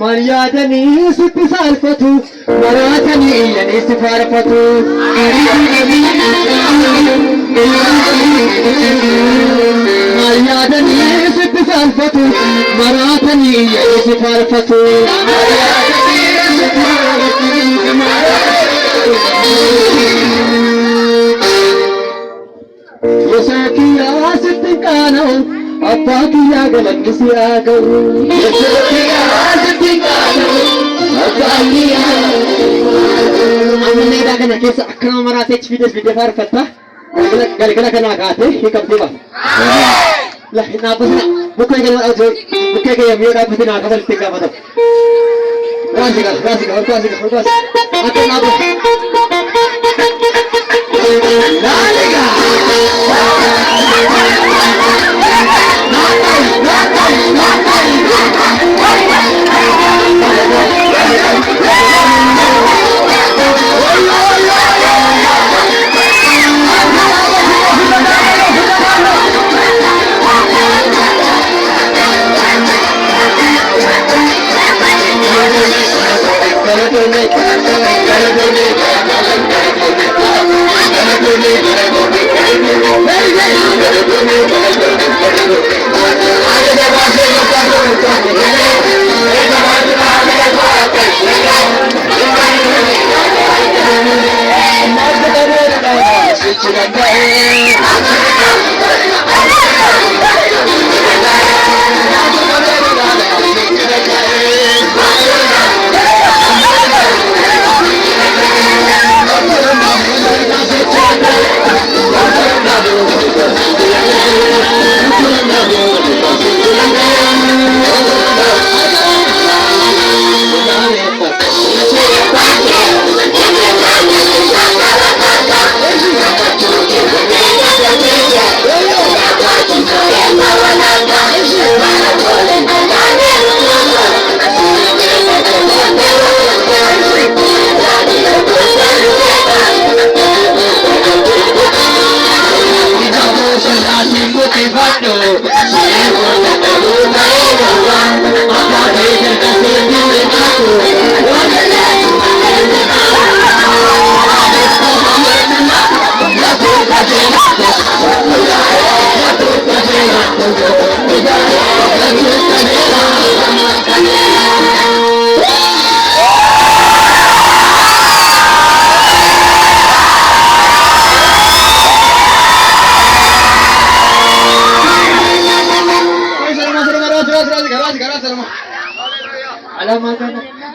مريادني ست سالفته مراتني يعني سفارفته مريادني ست سالفته مراتني يعني سفارفته يساكي يا ست كانوا أباكي يا قلق سياقو يساكي يا ست كانوا أباكي يا أمني دا كنا كيس أكنا مراتي تفيدس بدفار فتح قلقنا كنا قاتي هي كم تبا لا هنا بسنا بكرة كنا أجو بكرة كنا يمير أبو تنا قبل تيجا بدو راسيكا أكنا أبو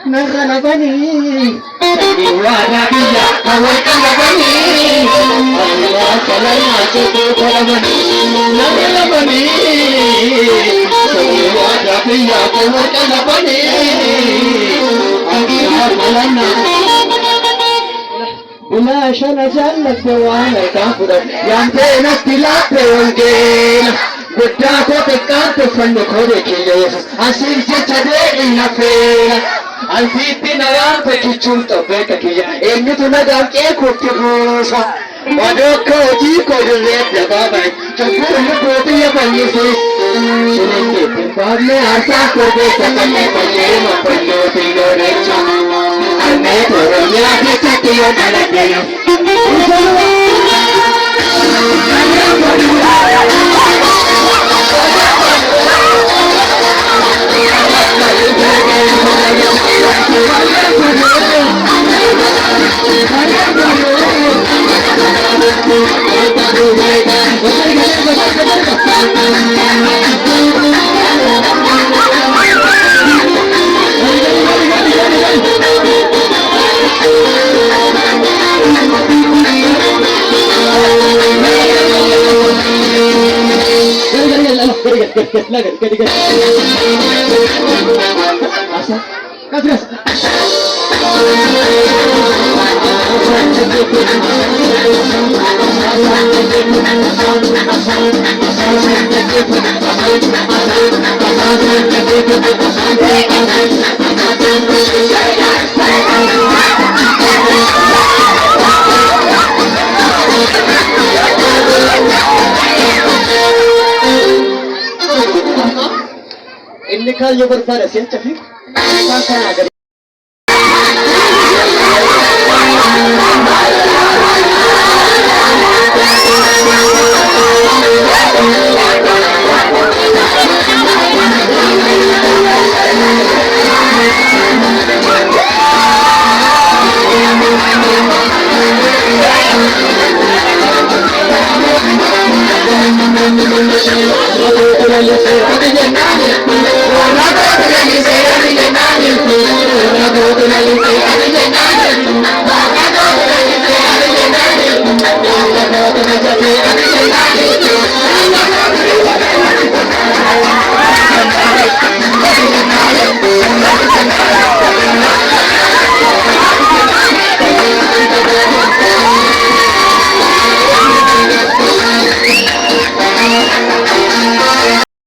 نغلبني وانا بيا وغلبني الله كلام تقول نغلبني وانا بيا وغلبني ولا شنا جلت وانا كافر يمتين استلاف والجين بداكو تكانت فن خوري كيس أسير تتدعي نفير الفيت نيان فكيشون تبيك كيا إني تنادم كيكو تبوسا ودوكو جيكو جلت لبابا تقول لكوتي يبنيسي سنكي بمبارني أرسا كوبي تكني بجيم بلوتي لوريشا أمي تورنيا كيكتيو ملديو Kas. Ini kali yang berbeda sih, Cafik.